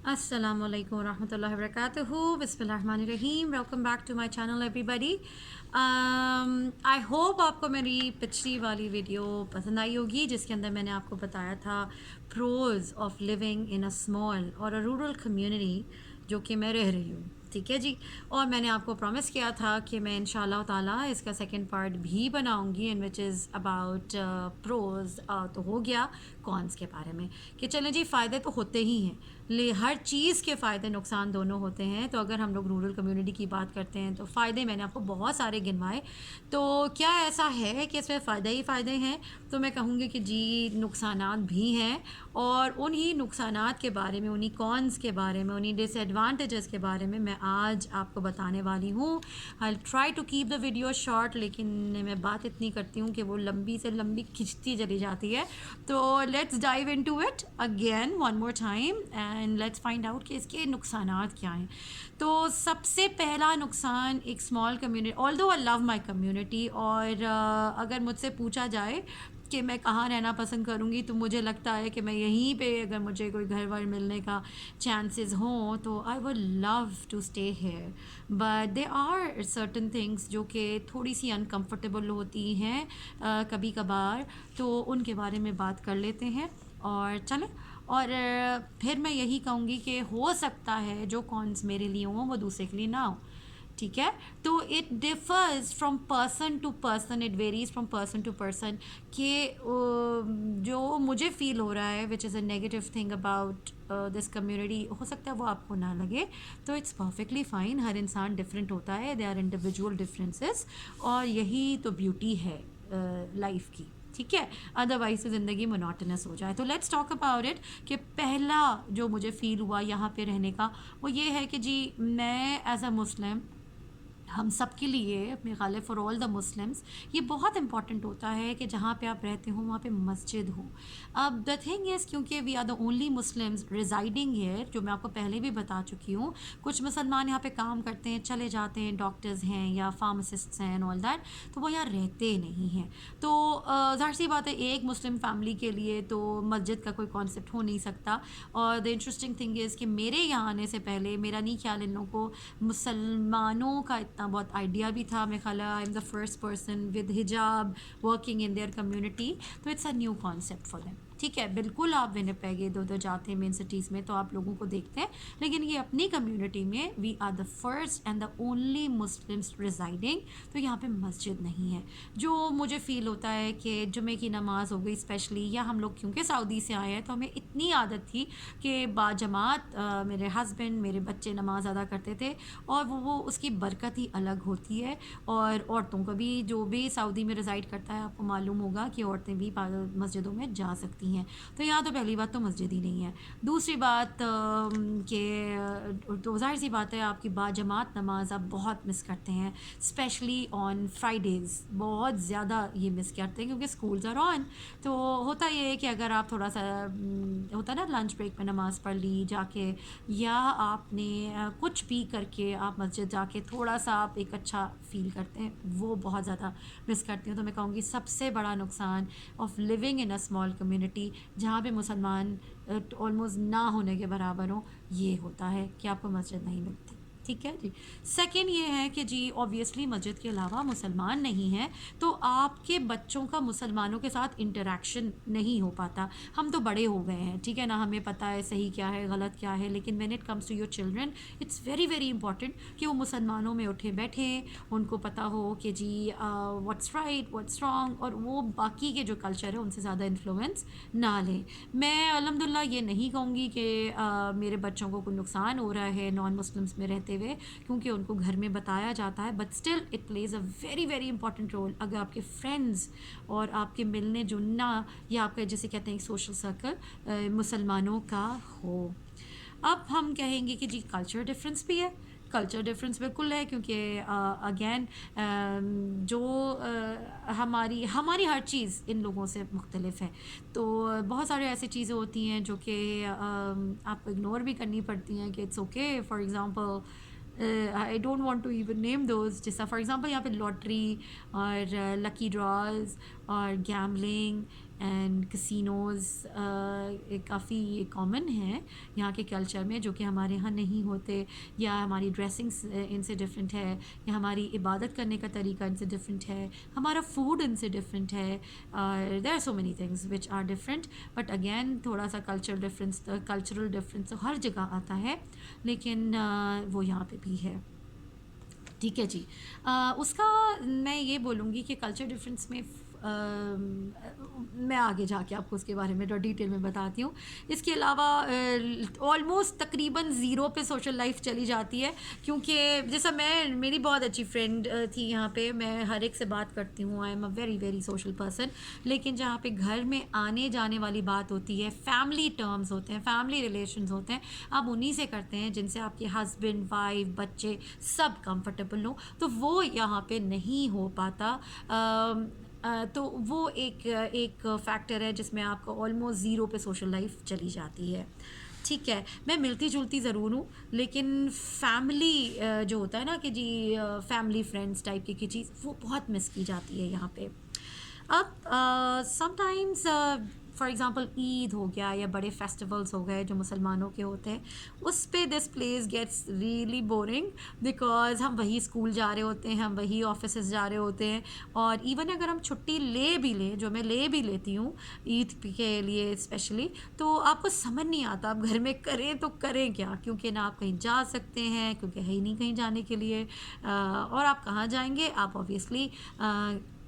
Assalamualaikum warahmatullahi wabarakatuh. Bismillahirrahmanirrahim. Welcome back to my channel everybody. I hope आपको मेरी पिछली वाली वीडियो पसंद आई होगी जिसके अंदर मैंने आपको बताया था pros of living in a small or a rural community जो कि मैं रह रही हूँ। ठीक है जी। और मैंने आपको प्रॉमिस किया था कि मैं इंशाल्लाह ताला इसका सेकंड पार्ट भी बनाऊंगी इन विच इज़ अबाउट प्रोज। तो हो गया कॉन्स के बारे में कि चलें जी, फ़ायदे तो होते ही हैं, हर चीज़ के फ़ायदे नुकसान दोनों होते हैं। तो अगर हम लोग रूरल कम्युनिटी की बात करते हैं तो फ़ायदे मैंने आपको बहुत सारे गिनवाए। तो क्या ऐसा है कि इसमें फ़ायदे ही फ़ायदे हैं? तो मैं कहूँगी कि जी, नुकसानात भी हैं। और उन्हीं नुकसानात के बारे में, उन्हीं कॉन्स के बारे में, उन्हीं डिसएडवांटेजेस के बारे में मैं आज आपको बताने वाली हूँ। I try to keep the video short, लेकिन मैं बात इतनी करती हूँ कि वो लंबी से लंबी खिंचती चली जाती है। तो let's dive into it again one more time and let's find out कि इसके नुकसानात क्या हैं। तो सबसे पहला नुकसान एक small community, although I love my community, और अगर मुझसे पूछा जाए कि मैं कहाँ रहना पसंद करूँगी तो मुझे लगता है कि मैं यहीं पे, अगर मुझे कोई घर वर मिलने का चांसेस हों तो I would love to stay here. But they are certain things जो कि थोड़ी सी अनकंफर्टेबल होती हैं कभी कभार, तो उनके बारे में बात कर लेते हैं और चलें। और फिर मैं यही कहूँगी कि हो सकता है जो कॉन्स मेरे लिए हों वो दूसरे के लिए ना हो। ठीक है। तो it differs from person to person, it varies from person to person कि जो मुझे फील हो रहा है which is a negative thing about this community, हो सकता है वो आपको ना लगे। तो इट्स परफेक्टली फ़ाइन, हर इंसान डिफरेंट होता है, दे आर इंडिविजुअल डिफरेंसेस, और यही तो ब्यूटी है लाइफ की। ठीक है, अदरवाइज तो ज़िंदगी मोनोटनस हो जाए। तो लेट्स टॉक अबाउट इट कि पहला जो मुझे फ़ील हुआ यहाँ पे रहने का वो ये है कि जी, मैं एज अ मुस्लिम, हम सब के लिए, अपने ख्याल है फॉर ऑल द मुस्लिम्स, ये बहुत इंपॉर्टेंट होता है कि जहाँ पे आप रहते हो वहाँ पे मस्जिद हो। अब द थिंग इज़, क्योंकि we are the only Muslims residing here, जो मैं आपको पहले भी बता चुकी हूँ, कुछ मुसलमान यहाँ पे काम करते हैं, चले जाते हैं, डॉक्टर्स हैं या फार्मासिस्ट्स हैं एंड ऑल दैट, तो वो यहाँ रहते नहीं हैं। तो ज़ाहिर सी बात है, एक मुस्लिम फैमिली के लिए तो मस्जिद का कोई कॉन्सेप्ट हो नहीं सकता। और द इंटरेस्टिंग थिंग इज़ कि मेरे यहाँ आने से पहले मेरा नहीं ख्याल इन लोगों को मुसलमानों का इतना बहुत आइडिया भी था। मैं ख्याल I am the first person with हिजाब वर्किंग इन देयर कम्युनिटी, तो it's a new concept for them. ठीक है, बिल्कुल आप विनिपेग इधर उधर जाते हैं मेन सिटीज़ में तो आप लोगों को देखते हैं, लेकिन ये अपनी कम्युनिटी में we are the first and the only Muslims residing, तो यहाँ पे मस्जिद नहीं है। जो मुझे फ़ील होता है कि जुमे की नमाज़ हो गई स्पेशली, या हम लोग क्योंकि सऊदी से आए हैं तो हमें इतनी आदत थी कि बाजमात मेरे हस्बैंड, मेरे बच्चे नमाज़ अदा करते थे, और वो उसकी बरकत ही अलग होती है। और औरतों को भी, जो भी सऊदी में रिज़ाइड करता है, आपको मालूम होगा कि औरतें भी मस्जिदों में जा सकती हैं। तो यहाँ तो पहली बात तो मस्जिद ही नहीं है। दूसरी बात कि तो ज़ाहिर सी बात है, आपकी बाजमात नमाज आप बहुत मिस करते हैं, स्पेशली ऑन फ्राइडेज़ बहुत ज़्यादा ये मिस करते हैं क्योंकि स्कूल्स आर ऑन। तो होता ये है कि अगर आप थोड़ा सा होता है ना, लंच ब्रेक में नमाज़ पढ़ ली जाके, या आपने कुछ भी करके आप मस्जिद जाके थोड़ा सा आप एक अच्छा फ़ील करते हैं, वो बहुत ज़्यादा मिस करती हूँ। तो मैं कहूँगी सबसे बड़ा नुकसान of living in a small community जहाँ पे मुसलमान ऑलमोस्ट ना होने के बराबर हो, ये होता है कि आपको मस्जिद नहीं मिलती। ठीक है जी। सेकंड ये है कि जी, ऑब्वियसली मस्जिद के अलावा मुसलमान नहीं हैं, तो आपके बच्चों का मुसलमानों के साथ इंटरेक्शन नहीं हो पाता। हम तो बड़े हो गए हैं, ठीक है ना, हमें पता है सही क्या है गलत क्या है, लेकिन when it comes to your children, it's very very important कि वो मुसलमानों में उठे बैठे, उनको पता हो कि जी व्हाट्स राइट व्हाट्स रॉन्ग, और वो बाकी के जो कल्चर है उनसे ज़्यादा इन्फ्लुएंस ना लें। मैं अल्हम्दुलिल्लाह ये नहीं कहूँगी कि मेरे बच्चों को कोई नुकसान हो रहा है नॉन मुस्लिम्स में रहते हुए, क्योंकि उनको घर में बताया जाता है, but still it plays a very very important role. अगर आपके फ्रेंड्स और आपके मिलने जुलना, या आपका जिसे कहते हैं सोशल सर्कल मुसलमानों का हो। अब हम कहेंगे कि जी, कल्चर डिफरेंस भी है। कल्चर डिफरेंस बिल्कुल है, क्योंकि अगेन जो हमारी हमारी हर चीज़ इन लोगों से मुख्तलिफ है। तो बहुत सारे ऐसी चीज़ें होती हैं जो कि आपको इग्नोर भी करनी पड़ती हैं कि it's okay. For example, I don't want to even name those, जैसा फॉर एग्ज़ाम्पल यहाँ पे लॉटरी और लकी ड्रॉज और गैमलिंग, एंड कसिनोज़ काफ़ी कॉमन हैं यहाँ के कल्चर में, जो कि हमारे यहाँ नहीं होते, या हमारी ड्रेसिंग्स इनसे डिफरेंट है, या हमारी इबादत करने का तरीका इनसे डिफरेंट है, हमारा फूड इनसे डिफरेंट है. There are so many things which are different, but again थोड़ा सा कल्चरल डिफरेंस तो हर जगह आता है, लेकिन वो यहाँ पे भी है. ठीक है जी. उसका मैं ये बोलूँगी कि कल्चर डिफरेंस में मैं आगे जाके आपको उसके बारे में डिटेल में बताती हूँ. इसके अलावा ऑलमोस्ट तकरीबन ज़ीरो पे सोशल लाइफ चली जाती है, क्योंकि जैसा मेरी बहुत अच्छी फ्रेंड थी यहाँ पे, मैं हर एक से बात करती हूँ, आई am a very very social person, लेकिन जहाँ पे घर में आने जाने वाली बात होती है, फैमिली टर्म्स होते हैं, फैमिली रिलेशंस होते हैं, आप उन्हीं से करते हैं जिनसे आपके हस्बैंड वाइफ बच्चे सब कंफर्टेबल हो, तो वो यहाँ पे नहीं हो पाता. तो वो एक फैक्टर है जिसमें आपका ऑलमोस्ट ज़ीरो पे सोशल लाइफ चली जाती है. ठीक है, मैं मिलती जुलती ज़रूर हूँ, लेकिन फैमिली जो होता है ना कि जी फैमिली फ्रेंड्स टाइप की चीज़, वो बहुत मिस की जाती है यहाँ पे. अब समटाइम्स फॉर एग्ज़ाम्पल ईद हो गया या बड़े फेस्टिवल्स हो गए जो मुसलमानों के होते हैं, उस पे this place gets really boring, because हम वही स्कूल जा रहे होते हैं, हम वही ऑफिस जा रहे होते हैं, और इवन अगर हम छुट्टी ले भी लें, जो मैं ले भी लेती हूँ ईद के लिए स्पेशली, तो आपको समझ नहीं आता आप घर में करें तो करें क्या, क्योंकि ना आप कहीं जा सकते हैं, क्योंकि है ही नहीं कहीं जाने के लिए. और आप कहाँ जाएंगे, आप ऑब्वियसली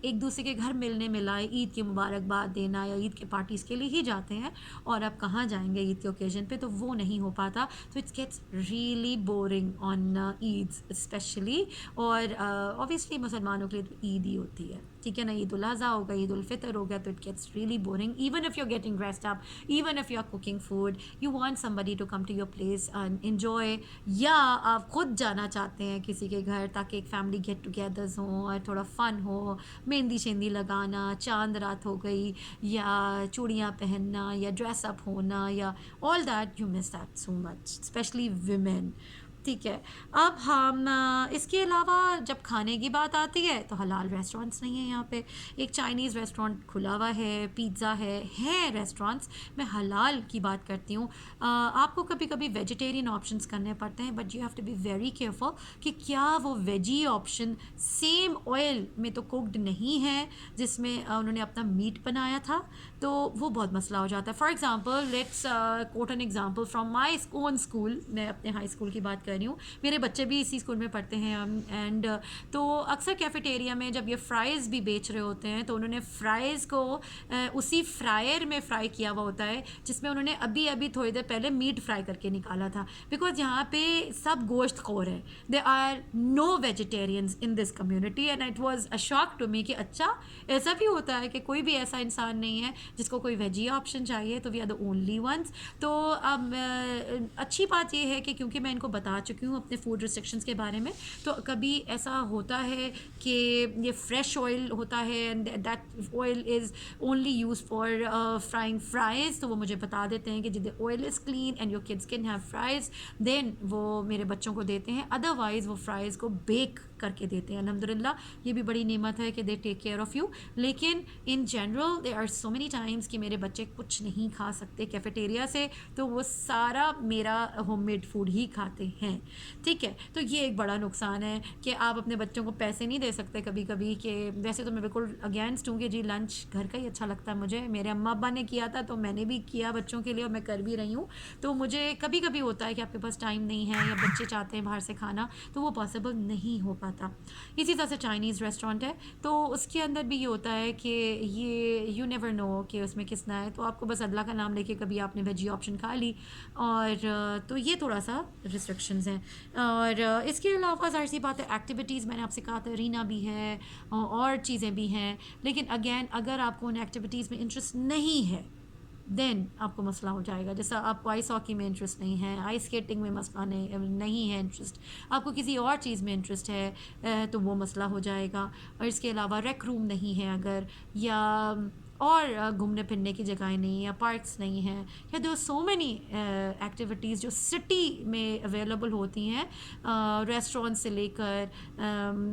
एक दूसरे के घर मिलने मिलाए ईद की मुबारकबाद देना या ईद के पार्टीज़ के लिए ही जाते हैं, और आप कहाँ जाएंगे ईद के ओकेजन पे, तो वो नहीं हो पाता. तो it's gets really boring on Eid specially. और ऑब्वियसली मुसलमानों के लिए तो ईद ही होती है, ठीक है ना, ईद उल अज़हा हो गया, ईद उल फितर हो गया, तो it gets really boring. Even if you are getting dressed up, even if you are cooking food, you want somebody to come to your place and enjoy, या आप खुद जाना चाहते हैं किसी के घर ताकि एक फैमिली गेट टुगेदर्स हों और थोड़ा फ़न हो, मेहंदी शेंदी लगाना, चांद रात हो गई, या चूड़ियाँ पहनना, या ड्रेसअप होना, या all that, you miss that so much, specially women. ठीक है. अब हम इसके अलावा जब खाने की बात आती है तो हलाल रेस्टोरेंट्स नहीं है यहाँ पे. एक चाइनीज़ रेस्टोरेंट खुला हुआ है, पिज़्ज़ा है रेस्टोरेंट्स. मैं हलाल की बात करती हूँ. आपको कभी कभी वेजिटेरियन ऑप्शंस करने पड़ते हैं, but you have to be very careful कि क्या वो वेजी ऑप्शन सेम ऑयल में तो कुकड नहीं है जिसमें उन्होंने अपना मीट बनाया था, तो वो बहुत मसला हो जाता है. For example let's quote an example from my own school. मैं अपने हाई स्कूल की बात कर रही हूँ, मेरे बच्चे भी इसी स्कूल में पढ़ते हैं. एंड तो अक्सर कैफेटेरिया में जब ये फ़्राइज़ भी बेच रहे होते हैं, तो उन्होंने फ़्राइज़ को उसी फ्रायर में फ्राई किया हुआ होता है जिसमें उन्होंने अभी अभी थोड़ी देर पहले मीट फ्राई करके निकाला था, बिकॉज यहाँ पे सब गोश्त खोर है. They are no vegetarians in this community, and it was a shock to me कि अच्छा ऐसा भी होता है कि कोई भी ऐसा इंसान नहीं है जिसको कोई वेजी ऑप्शन चाहिए, तो we are the only ones. तो अब अच्छी बात यह है कि क्योंकि मैं इनको बता चुकी हूँ अपने फूड रिस्ट्रिक्शंस के बारे में, तो कभी ऐसा होता है कि ये फ्रेश ऑयल होता है and that oil is only use for frying fries, तो वो मुझे बता देते हैं कि जिद oil is clean and your kids can have fries, then वो मेरे बच्चों को देते हैं. अदरवाइज़ वो फ्राइज़ को बेक करके देते हैं. अल्हम्दुलिल्लाह ये भी बड़ी नेमत है कि they take care of you. लेकिन in general there are so many times कि मेरे बच्चे कुछ नहीं खा सकते कैफेटेरिया से, तो वो सारा मेरा होममेड फूड ही खाते हैं. ठीक है, तो ये एक बड़ा नुकसान है कि आप अपने बच्चों को पैसे नहीं दे सकते कभी कभी. कि वैसे तो मैं बिल्कुल अगेंस्ट हूँ कि जी लंच घर का ही अच्छा लगता है मुझे, मेरे अम्मा अब्बा ने किया था तो मैंने भी किया बच्चों के लिए और मैं कर भी रही हूँ. तो मुझे कभी कभी होता है कि आपके पास टाइम नहीं है या बच्चे चाहते हैं बाहर से खाना, तो वो पॉसिबल नहीं हो पाता. इसी तरह से चाइनीज़ रेस्टोरेंट है, तो उसके अंदर भी ये होता है कि ये यू नेवर नो कि उसमें किसना है, तो आपको बस अल्लाह का नाम लेके कभी आपने वेजी ऑप्शन खा ली, और तो ये थोड़ा सा रिस्ट्रिक्शंस हैं. और इसके अलावा ज़ाहिर सी बात है एक्टिविटीज़ मैंने आपसे कहा था, रीना भी है और चीज़ें भी हैं, लेकिन अगेन अगर आपको उन एक्टिविटीज़ में इंटरेस्ट नहीं है देन आपको मसला हो जाएगा. जैसा आपको आइस हॉकी में इंटरेस्ट नहीं है, आइस स्केटिंग में मसला नहीं है इंटरेस्ट, आपको किसी और चीज़ में इंटरेस्ट है तो वो मसला हो जाएगा. और इसके अलावा रेक रूम नहीं है अगर, या और घूमने फिरने की जगहें नहीं, या पार्क्स नहीं हैं, या दो सो मैनी एक्टिविटीज़ जो सिटी में अवेलेबल होती हैं, रेस्टोरेंट से लेकर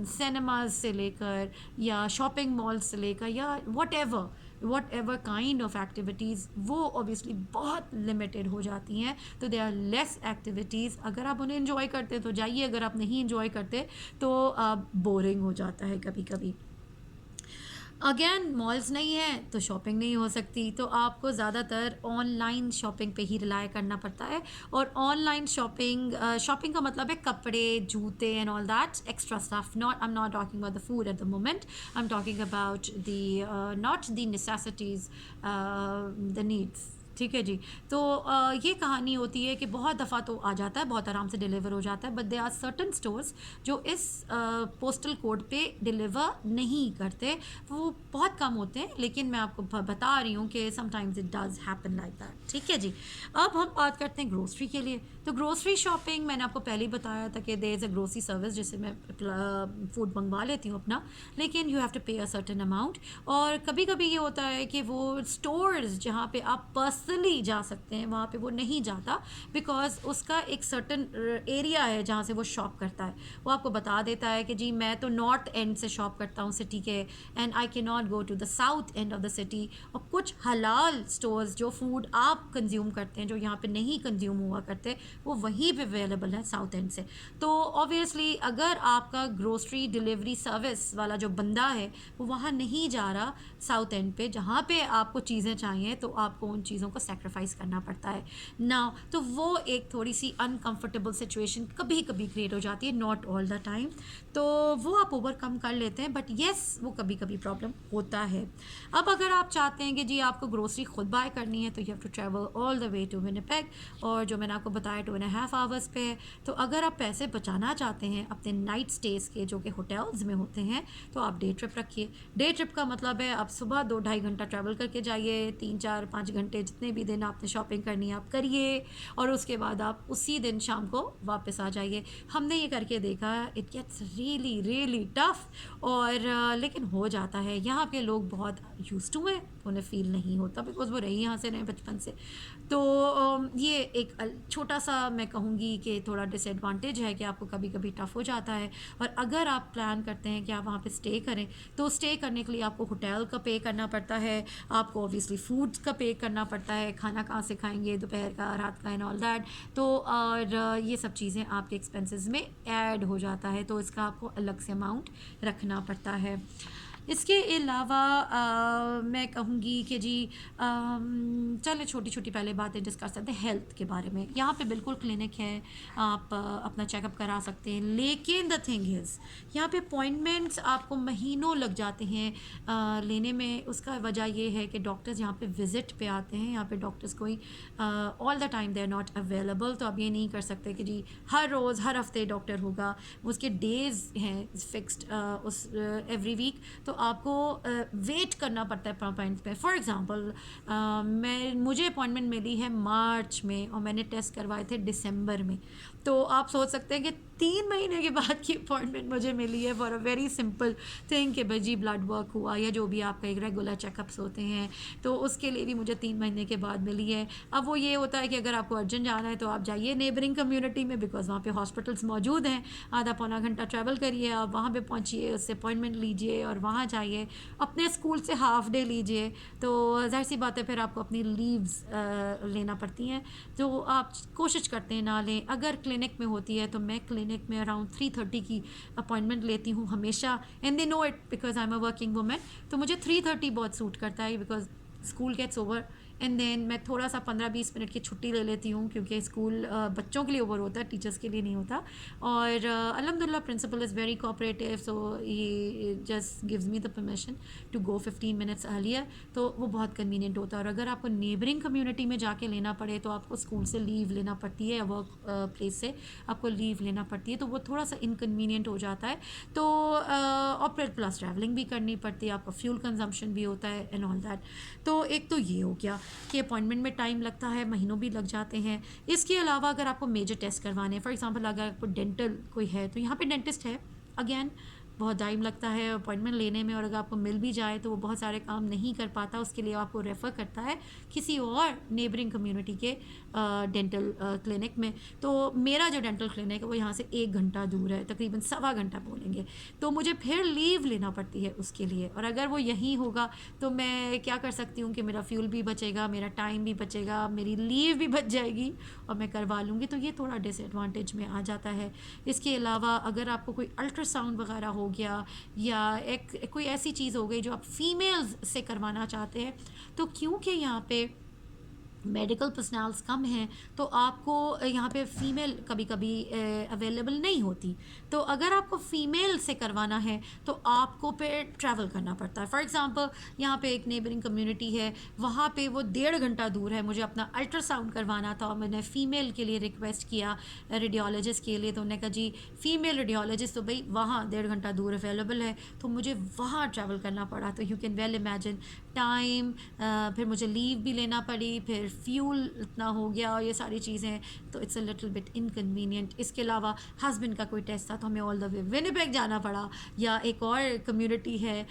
सिनेमाज से लेकर या शॉपिंग मॉल से लेकर या what ever, what ever kind of activities, वो ऑब्वियसली बहुत लिमिटेड हो जाती हैं। तो दे आर लेस एक्टिविटीज़। अगर आप उन्हें इन्जॉय करते तो जाइए, अगर आप नहीं इन्जॉय करते तो बोरिंग हो जाता है कभी कभी। अगेन मॉल्स नहीं है तो शॉपिंग नहीं हो सकती, तो आपको ज़्यादातर ऑनलाइन शॉपिंग पे ही रिलाय करना पड़ता है। और ऑनलाइन शॉपिंग, शॉपिंग का मतलब है कपड़े, जूते and all that extra stuff. Not, I am not talking about the food at the moment, I am talking about the not the necessities, the needs. ठीक है जी। तो ये कहानी होती है कि बहुत दफ़ा तो आ जाता है, बहुत आराम से डिलीवर हो जाता है, but they are certain stores जो इस पोस्टल कोड पे डिलीवर नहीं करते। वो बहुत कम होते हैं, लेकिन मैं आपको बता रही हूँ कि sometimes it does happen like that. ठीक है जी। अब हम बात करते हैं ग्रोसरी के लिए। तो ग्रोसरी शॉपिंग मैंने आपको पहले ही बताया था कि there is a grocery service जिससे मैं फूड मंगवा लेती हूँ अपना, लेकिन यू हैव टू पे अ सर्टन अमाउंट। और कभी कभी ये होता है कि वो स्टोर्स जहाँ पे आप पर्सनली जा सकते हैं वहाँ पे वो नहीं जाता, बिकॉज उसका एक सर्टन एरिया है जहाँ से वो शॉप करता है। वो आपको बता देता है कि जी मैं तो नॉर्थ एंड से शॉप करता हूँ सिटी के, and I can not go to the south end of the city. और कुछ हलाल स्टोर्स जो फूड आप कंज्यूम करते हैं, जो यहाँ पे नहीं कंज्यूम हुआ करते, वो वहीं पे अवेलेबल है साउथ एंड से। तो ऑब्वियसली अगर आपका ग्रोसरी डिलीवरी सर्विस वाला जो बंदा है वो वहाँ नहीं जा रहा साउथ एंड पे जहाँ पे आपको चीज़ें चाहिए, तो आपको उन चीज़ों को सेक्रीफाइस करना पड़ता है ना। तो वो एक थोड़ी सी अनकंफर्टेबल सिचुएशन कभी कभी क्रिएट हो जाती है, नॉट ऑल द टाइम। तो वो आप ओवरकम कर लेते हैं, बट येस वो कभी कभी प्रॉब्लम होता है। अब अगर आप चाहते हैं कि जी आपको ग्रोसरी खुद बाय करनी है, तो you have to travel all the way to Winnipeg, और जो मैंने आपको बताया 2.5 आवर्स पे है। तो अगर आप पैसे बचाना चाहते हैं अपने नाइट स्टेज़ के जो कि होटल्स में होते हैं, तो आप डे ट्रिप रखिए। डे ट्रिप का मतलब है आप सुबह 2-2.5 घंटा ट्रैवल करके जाइए, 3-4-5 घंटे जितने भी दिन आपने शॉपिंग करनी है आप करिए, और उसके बाद आप उसी दिन शाम को वापस आ जाइए। हमने ये करके देखा, it gets really really tough, और लेकिन हो जाता है। यहाँ के लोग बहुत यूज्ड टू हैं, उन्हें फील नहीं होता, बिकॉज वो रही यहाँ से रहे बचपन से। तो ये एक छोटा सा मैं कहूँगी कि थोड़ा डिसएडवांटेज है कि आपको कभी कभी टफ़ हो जाता है। और अगर आप प्लान करते हैं कि आप वहाँ पे स्टे करें, तो स्टे करने के लिए आपको होटल का पे करना पड़ता है, आपको ऑब्वियसली फूड्स का पे करना पड़ता है, खाना कहाँ से खाएंगे, दोपहर का, रात का एंड ऑल दैट। तो और ये सब चीज़ें आपके एक्सपेंसेस में ऐड हो जाता है, तो इसका आपको अलग से अमाउंट रखना पड़ता है। इसके अलावा मैं कहूँगी कि जी चलें छोटी छोटी पहले बातें डिस्कस करते हैं हेल्थ के बारे में। यहाँ पे बिल्कुल क्लिनिक है, आप अपना चेकअप करा सकते हैं, लेकिन द थिंग इज़ यहाँ पे अपॉइंटमेंट्स आपको महीनों लग जाते हैं लेने में। उसका वजह ये है कि डॉक्टर्स यहाँ पे विज़िट पे आते हैं, यहाँ पे डॉक्टर्स कोई all the time they are not available. तो आप ये नहीं कर सकते कि जी हर रोज़ हर हफ्ते डॉक्टर होगा, उसके डेज़ हैं फिक्स्ड उस एवरी वीक। तो आपको वेट करना पड़ता है अपॉइंटमेंट पे। फॉर एग्ज़ाम्पल मुझे अपॉइंटमेंट मिली है मार्च में और मैंने टेस्ट करवाए थे दिसंबर में। तो आप सोच सकते हैं कि 3 महीने के बाद की अपॉइंटमेंट मुझे मिली है for a very simple thing कि भाई जी ब्लड वर्क हुआ या जो भी आपका एक रेगुलर चेकअप्स होते हैं, तो उसके लिए भी मुझे 3 महीने के बाद मिली है। अब वो ये होता है कि अगर आपको अर्जेंट जाना है तो आप जाइए नेबरिंग कम्युनिटी में, बिकॉज वहाँ पे हॉस्पिटल्स मौजूद हैं। आधा पौना घंटा ट्रैवल करिए, आप वहाँ पे पहुँचिए, उससे अपॉइंटमेंट लीजिए और वहाँ जाइए, अपने स्कूल से हाफ डे लीजिए। तो ज़ाहिर सी बात है फिर आपको अपनी लीव्स लेना पड़ती हैं, जो आप कोशिश करते हैं ना लें। अगर क्लिनिक में होती है तो मैं क्लिनिक में अराउंड 3:30 की अपॉइंटमेंट लेती हूँ हमेशा, and they know it because I am a working women. तो मुझे 3:30 बहुत सूट करता है, because school gets over and then मैं थोड़ा सा 15-20 मिनट की छुट्टी ले लेती हूँ, क्योंकि स्कूल बच्चों के लिए ओवर होता है, टीचर्स के लिए नहीं होता। और अल्हम्दुलिल्लाह principal is very cooperative, so he just gives me the permission to go 15 minutes earlier. तो वो बहुत कन्वीनियंट होता है। और अगर आपको नेबरिंग कम्युनिटी में जाके लेना पड़े तो आपको स्कूल से लीव लेना पड़ती है या वर्क प्लेस से आपको लीव लेना पड़ती है, तो वो थोड़ा सा इनकन्वीनियंट हो जाता है। तो और फिर प्लस ट्रैवलिंग भी करनी पड़ती है, आपका फ्यूल कंजम्पशन भी होता है एंड ऑल दैट। तो एक तो ये हो गया कि अपॉइंटमेंट में टाइम लगता है, महीनों भी लग जाते हैं। इसके अलावा अगर आपको मेजर टेस्ट करवाने हैं, फॉर एग्जांपल अगर आपको डेंटल कोई है तो यहाँ पे डेंटिस्ट है। अगेन बहुत टाइम लगता है अपॉइंटमेंट लेने में, और अगर आपको मिल भी जाए तो वो बहुत सारे काम नहीं कर पाता, उसके लिए आपको रेफ़र करता है किसी और नेबरिंग कम्युनिटी के डेंटल क्लिनिक में। तो मेरा जो डेंटल क्लिनिक है वो यहाँ से 1 घंटा दूर है, तकरीबन 1.25 घंटा बोलेंगे, तो मुझे फिर लीव लेना पड़ती है उसके लिए। और अगर वो यहीं होगा तो मैं क्या कर सकती हूँ कि मेरा फ्यूल भी बचेगा, मेरा टाइम भी बचेगा, मेरी लीव भी बच जाएगी और मैं करवा लूँगी, तो ये थोड़ा डिसएडवांटेज में आ जाता है। इसके अलावा अगर आपको कोई अल्ट्रासाउंड वगैरह हो गया या एक कोई ऐसी चीज़ हो गई जो आप फीमेल्स से करवाना चाहते हैं, तो क्योंकि यहाँ पे मेडिकल पर्सनल्स कम हैं तो आपको यहाँ पे फ़ीमेल कभी कभी अवेलेबल नहीं होती। तो अगर आपको फ़ीमेल से करवाना है तो आपको फिर ट्रैवल करना पड़ता है। फॉर एग्ज़ाम्पल यहाँ पे एक नेबरिंग कम्युनिटी है, वहाँ पे वो 1.5 घंटा दूर है, मुझे अपना अल्ट्रासाउंड करवाना था और मैंने फ़ीमेल के लिए रिक्वेस्ट किया रेडियोलॉजिस्ट के लिए, तो उन्होंने कहा जी फ़ीमेल रेडियोलॉजिस्ट तो भाई वहाँ 1.5 घंटा दूर अवेलेबल है, तो मुझे वहाँ ट्रैवल करना पड़ा। तो you can well imagine time, फिर मुझे लीव भी लेना पड़ी, फिर फ्यूल इतना हो गया और ये सारी चीज़ें, तो it's a little bit inconvenient. इसके अलावा हस्बैंड का कोई टेस्ट था तो हमें ऑल द वे विनिपेग जाना पड़ा, या एक और कम्युनिटी है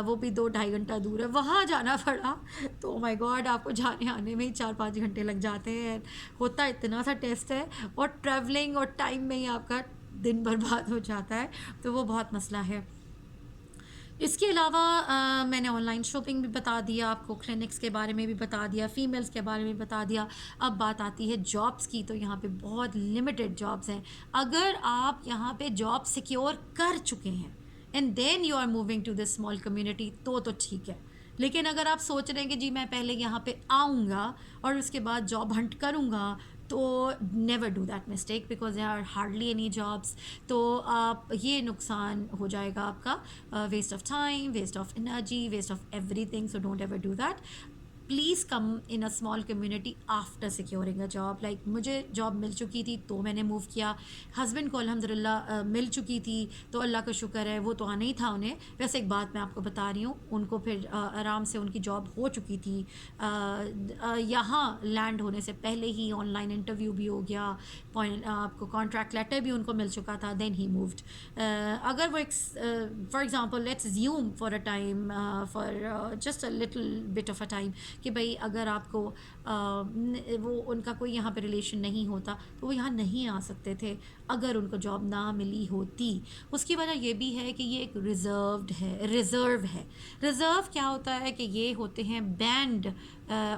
वो भी 2-2.5 घंटा दूर है, वहाँ जाना पड़ा। तो माय गॉड, आपको जाने आने में ही 4-5 घंटे लग जाते हैं, होता इतना सा टेस्ट है और ट्रैवलिंग और टाइम में ही आपका दिन बर्बाद हो जाता है, तो वो बहुत मसला है। इसके अलावा मैंने ऑनलाइन शॉपिंग भी बता दिया आपको, क्लिनिक्स के बारे में भी बता दिया, फ़ीमेल्स के बारे में बता दिया। अब बात आती है जॉब्स की, तो यहाँ पे बहुत लिमिटेड जॉब्स हैं। अगर आप यहाँ पे जॉब सिक्योर कर चुके हैं and then you are moving to this small community तो ठीक है। लेकिन अगर आप सोच रहे हैं कि जी मैं पहले यहाँ पे आऊँगा और उसके बाद जॉब हंट करूँगा, तो never do that mistake because there are hardly any jobs. तो आप ये नुकसान हो जाएगा आपका, waste of time, waste of energy, waste of everything. So don't ever do that. Please come in a small community after securing a job. Like मुझे job मिल चुकी थी तो मैंने मूव किया, हस्बैंड को अल्हम्दुलिल्लाह मिल चुकी थी तो अल्लाह का शुक्र है, वो तो आना ही था उन्हें। वैसे एक बात मैं आपको बता रही हूँ, उनको फिर आराम से उनकी जॉब हो चुकी थी, यहाँ लैंड होने से पहले ही ऑनलाइन इंटरव्यू भी हो गया, आपको कॉन्ट्रैक्ट लेटर भी उनको मिल चुका था, देन ही मूव्ड। अगर वो for example let's assume for a time, for just a little bit of a time कि भाई अगर आपको वो उनका कोई यहाँ पे रिलेशन नहीं होता तो वो यहाँ नहीं आ सकते थे अगर उनको जॉब ना मिली होती। उसकी वजह ये भी है कि ये एक रिज़र्व है। रिज़र्व क्या होता है कि ये होते हैं band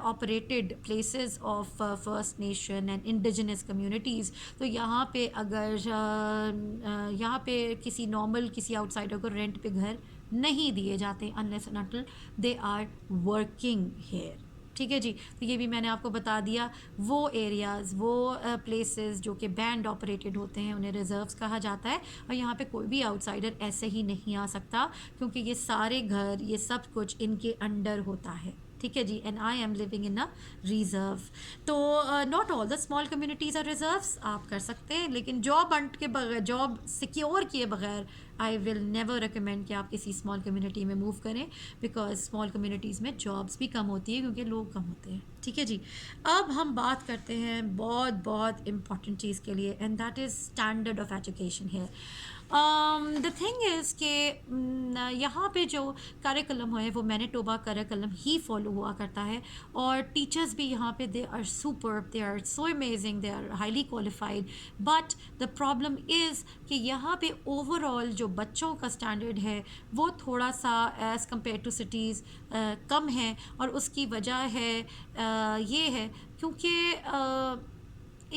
operated places of first nation and indigenous communities. तो यहाँ पे अगर यहाँ पे किसी नॉर्मल किसी आउटसाइडर को रेंट पे घर नहीं दिए जाते unless and until they are working here. ठीक है जी, तो ये भी मैंने आपको बता दिया। वो एरियाज़, वो प्लेसेस जो कि बैंड ऑपरेटेड होते हैं उन्हें रिज़र्व्स कहा जाता है, और यहाँ पे कोई भी आउटसाइडर ऐसे ही नहीं आ सकता क्योंकि ये सारे घर, ये सब कुछ इनके अंडर होता है। ठीक है जी, and I am living in a reserve. तो not all the small communities are reserves, आप कर सकते हैं, लेकिन जॉब हंट के बगैर, जॉब सिक्योर किए बगैर आई विल नेवर रिकमेंड कि आप किसी स्मॉल कम्युनिटी में मूव करें, बिकॉज स्मॉल कम्युनिटीज़ में जॉब्स भी कम होती है क्योंकि लोग कम होते हैं। ठीक है जी, अब हम बात करते हैं बहुत बहुत इम्पॉर्टेंट चीज़ के लिए, and that is standard of education है। द थिंग इज़ कि यहाँ पे जो करिकुलम है वो मैनिटोबा करिकुलम ही फॉलो हुआ करता है, और टीचर्स भी यहाँ पे they are superb, they are so amazing, they are highly qualified. But the problem is कि यहाँ पे ओवरऑल जो बच्चों का स्टैंडर्ड है वो थोड़ा सा एज़ कम्पेयर टू सिटीज़ कम है, और उसकी वजह है ये है क्योंकि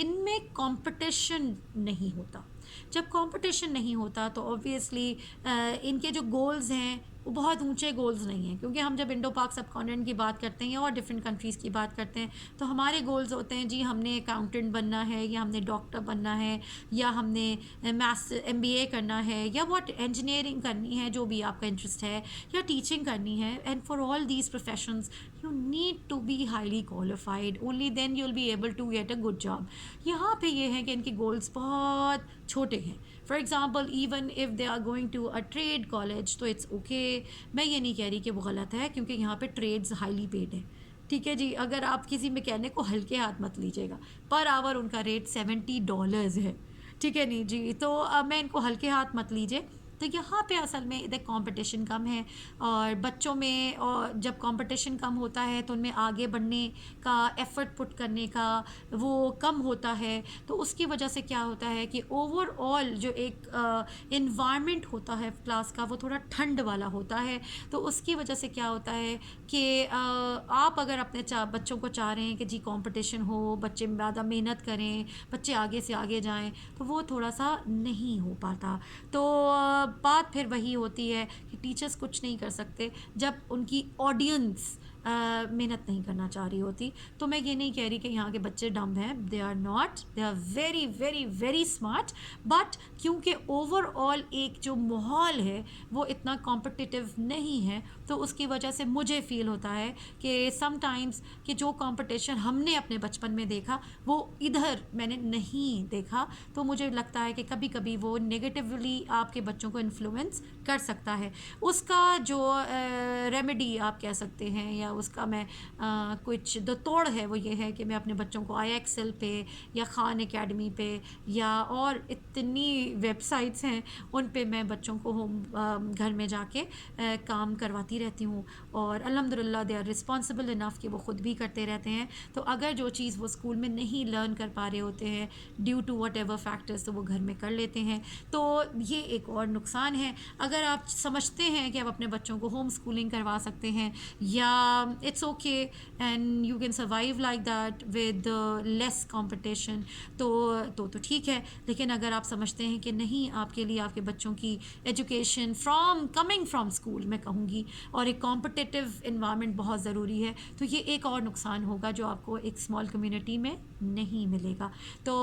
इनमें कंपटीशन नहीं होता। जब कंपटीशन नहीं होता तो ऑब्वियसली इनके जो गोल्स हैं वो बहुत ऊंचे गोल्स नहीं हैं, क्योंकि हम जब इंडो पाक सब कॉन्टिनेंट की बात करते हैं या और डिफरेंट कंट्रीज़ की बात करते हैं तो हमारे गोल्स होते हैं जी हमने अकाउंटेंट बनना है, या हमने डॉक्टर बनना है, या हमने MBA करना है, या व्हाट इंजीनियरिंग करनी है, जो भी आपका इंटरेस्ट है, या टीचिंग करनी है। And for all these professions you need to be highly qualified, only then you'll be able to get a good job. यहाँ पे ये है कि इनके गोल्स बहुत छोटे हैं। For example even if they are going to a trade college तो इट्स ओके, मैं ये नहीं कह रही कि वो गलत है, क्योंकि यहाँ पे ट्रेड्स हाईली पेड हैं। ठीक है जी, अगर आप किसी मैकेनिक को हल्के हाथ मत लीजिएगा, पर आवर उनका रेट $70 है। ठीक है नहीं जी, तो मैं इनको हल्के हाथ मत लीजिए, तो यहाँ पे असल में इधर कंपटीशन कम है, और बच्चों में और जब कंपटीशन कम होता है तो उनमें आगे बढ़ने का, एफ़र्ट पुट करने का वो कम होता है। तो उसकी वजह से क्या होता है कि ओवरऑल जो एक इन्वायरमेंट होता है क्लास का, वो थोड़ा ठंड वाला होता है। तो उसकी वजह से क्या होता है कि आप अगर अपने बच्चों को चाह रहे हैं कि जी कंपटीशन हो, बच्चे ज़्यादा मेहनत करें, बच्चे आगे से आगे जाएं, तो वो थोड़ा सा नहीं हो पाता। तो बात फिर वही होती है कि टीचर्स कुछ नहीं कर सकते जब उनकी ऑडियंस मेहनत नहीं करना चाह रही होती। तो मैं ये नहीं कह रही कि यहाँ के बच्चे डम हैं, they are not, they are very very very smart. But क्योंकि ओवरऑल एक जो माहौल है वो इतना कॉम्पिटिटिव नहीं है, तो उसकी वजह से मुझे फ़ील होता है कि समटाइम्स कि जो कंपटीशन हमने अपने बचपन में देखा वो इधर मैंने नहीं देखा। तो मुझे लगता है कि कभी कभी वो नेगेटिवली आपके बच्चों को इन्फ्लुएंस कर सकता है। उसका जो रेमेडी आप कह सकते हैं, या उसका मैं कुछ द तोड़ है, वो ये है कि मैं अपने बच्चों को IXL पे या खान एकेडमी पे या और इतनी वेबसाइट्स हैं उन पे मैं बच्चों को होम घर में जाके काम करवाती रहती हूँ। और अल्हम्दुलिल्लाह दे आर रिस्पॉन्सिबल इनफ कि वो ख़ुद भी करते रहते हैं। तो अगर जो चीज़ वो स्कूल में नहीं लर्न कर पा रहे होते हैं due to whatever factors, तो वो घर में कर लेते हैं। तो ये एक और नुकसान है। अगर आप समझते हैं कि आप अपने बच्चों को होम स्कूलिंग करवा सकते हैं, या it's okay and you can survive like that with less competition, तो ठीक है। लेकिन अगर आप समझते हैं कि नहीं, आपके लिए आपके बच्चों की एजुकेशन कमिंग फ्रॉम स्कूल मैं कहूँगी, और एक कॉम्पिटिटिव इन्वायरमेंट बहुत ज़रूरी है, तो ये एक और नुकसान होगा जो आपको एक स्मॉल कम्युनिटी में नहीं मिलेगा। तो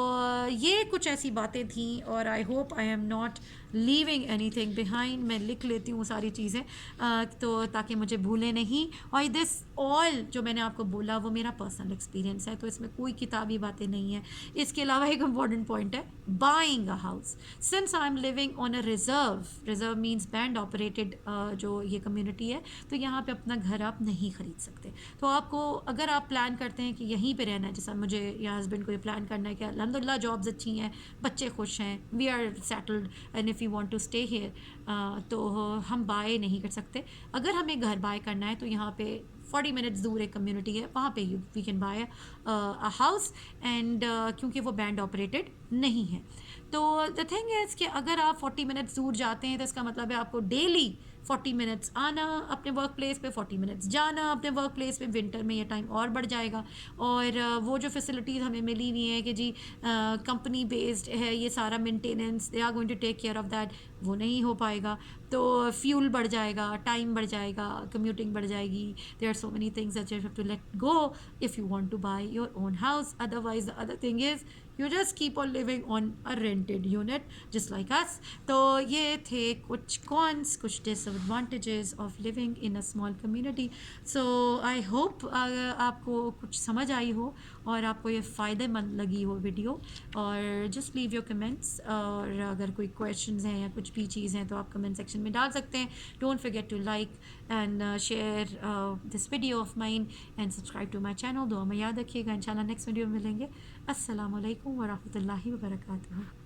ये कुछ ऐसी बातें थी, और I hope I am not leaving any thing behind. मैं लिख लेती हूँ सारी चीज़ें तो ताकि मुझे भूले नहीं। और दिस ऑल जो मैंने आपको बोला वो मेरा पर्सनल एक्सपीरियंस है, तो इसमें कोई किताबी बातें नहीं है। इसके अलावा एक इम्पॉर्टेंट पॉइंट है, buying a house. Since I am living on a reserve means band operated जो ये कम्युनिटी है, तो यहाँ पे अपना घर आप नहीं ख़रीद सकते। तो आपको, अगर आप प्लान करते हैं कि यहीं पे रहना है, जैसा मुझे या हस्बैंड को ये प्लान करना है कि अल्हम्दुलिल्लाह जॉब्स अच्छी हैं, बच्चे खुश हैं, we are settled and if you want to stay here, तो हम बाय नहीं कर सकते। अगर हमें घर बाय करना है तो यहाँ पे 40 मिनट्स दूर एक कम्युनिटी है, वहाँ पे we can buy a house, and क्योंकि वो बैंड ऑपरेटेड नहीं है। तो द थिंग इज़ कि अगर आप 40 मिनट्स दूर जाते हैं तो इसका मतलब है आपको डेली 40 मिनट्स आना अपने वर्क प्लेस पे, 40 मिनट्स जाना अपने वर्क प्लेस पे। विंटर में ये टाइम और बढ़ जाएगा। और वो जो फैसिलिटीज़ हमें मिली हुई हैं कि जी कंपनी बेस्ड है, ये सारा maintenance they are going to take care of that, वो नहीं हो पाएगा। तो फ्यूल बढ़ जाएगा, टाइम बढ़ जाएगा, कम्यूटिंग बढ़ जाएगी। There are so many things that you have to let go if you want to buy your own house. Otherwise the other thing is you just keep on living on a rented unit just like us. तो ये थे कुछ cons, कुछ disadvantages of living in a small community. So I hope आपको कुछ समझ आई हो और आपको ये फ़ायदेमंद लगी हो वीडियो। और just leave your comments, और अगर कोई questions हैं या कुछ भी चीज़ हैं तो आप comment section में डाल सकते हैं। Don't forget to like and share this video of mine and subscribe to my channel। दुआ में याद रखिएगा, इंशाल्लाह नेक्स्ट वीडियो में मिलेंगे। अस्सलामु अलैकुम वरहमतुल्लाहि वबरकातुहू।